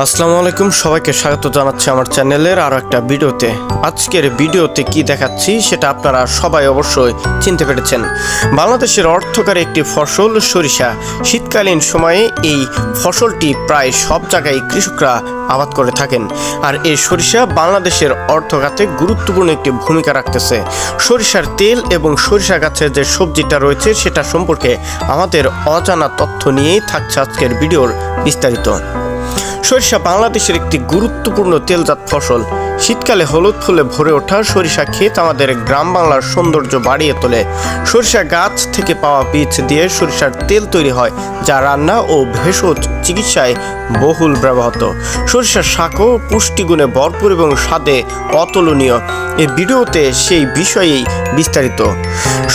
আসসালামু আলাইকুম, সবাইকে স্বাগত জানাচ্ছি আমার চ্যানেলের আরও একটা ভিডিওতে। আজকের ভিডিওতে কি দেখাচ্ছি সেটা আপনারা সবাই অবশ্যই চিনতে পেরেছেন। বাংলাদেশের অর্থকারী একটি ফসল সরিষা। শীতকালীন সময়ে এই ফসলটি প্রায় সব জায়গায় কৃষকরা আবাদ করে থাকেন, আর এই সরিষা বাংলাদেশের অর্থখাতে গুরুত্বপূর্ণ একটি ভূমিকা রাখতেছে। সরিষার তেল এবং সরিষা গাছের যে সবজিটা রয়েছে সেটা সম্পর্কে আমাদের অজানা তথ্য নিয়েই থাকছে আজকের ভিডিওর বিস্তারিত। সরিষা বাংলাদেশের একটি গুরুত্বপূর্ণ তেলজাত ফসল। শীতকালে হলুদ ফুলে ভরে ওঠা সরিষা ক্ষেত আমাদের গ্রাম বাংলার সৌন্দর্য বাড়িয়ে তোলে। সরিষা গাছ থেকে পাওয়া বীজ দিয়ে সরিষার তেল তৈরি হয়, যা রান্না ও ভেষজ চিকিৎসায় বহুল ব্যবহৃত। সরিষার শাকও পুষ্টিগুণে ভরপুর এবং স্বাদে অতুলনীয়। এই ভিডিওতে সেই বিষয়েই বিস্তারিত।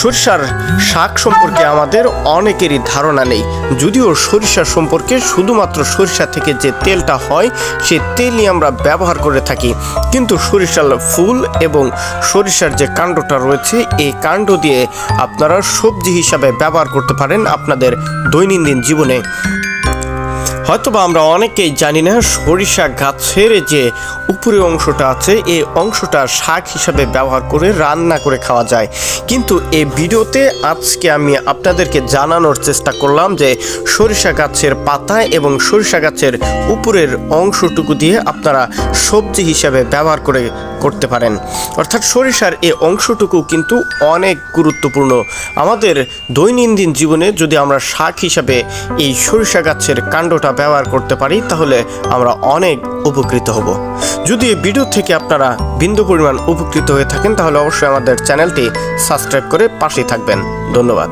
সরিষার শাক সম্পর্কে আমাদের অনেকেরই ধারণা নেই, যদিও সরিষা সম্পর্কে শুধুমাত্র সরিষা থেকে যে তেলটা হয় সেই তেলই আমরা ব্যবহার করে থাকি, কিন্তু সরিষার ফুল এবং সরিষার যে কাণ্ডটা রয়েছে এই কাণ্ড দিয়ে আপনারা সবজি হিসাবে ব্যবহার করতে পারেন আপনাদের দৈনন্দিন জীবনে। হয়তোবা আমরা অনেকেই জানি না সরিষা গাছের যে উপরে অংশটা আছে এই অংশটা শাক হিসাবে ব্যবহার করে রান্না করে খাওয়া যায়, কিন্তু এই ভিডিওতে আজকে আমি আপনাদেরকে জানানোর চেষ্টা করলাম যে সরিষা গাছের পাতা এবং সরিষা গাছের উপরের অংশটুকু দিয়ে আপনারা সবজি হিসাবে ব্যবহার করতে পারেন। অর্থাৎ সরিষার এই অংশটুকু কিন্তু অনেক গুরুত্বপূর্ণ। আমাদের দৈনন্দিন জীবনে যদি আমরা শাক হিসাবে এই সরিষা গাছের কাণ্ডটা ব্যবহার করতে পারি তাহলে আমরা অনেক উপকৃত হব। যদি এই ভিডিও থেকে আপনারা বিন্দু পরিমাণ উপকৃত হয়ে থাকেন তাহলে অবশ্যই আমাদের চ্যানেলটি সাবস্ক্রাইব করে পাশেই থাকবেন। ধন্যবাদ।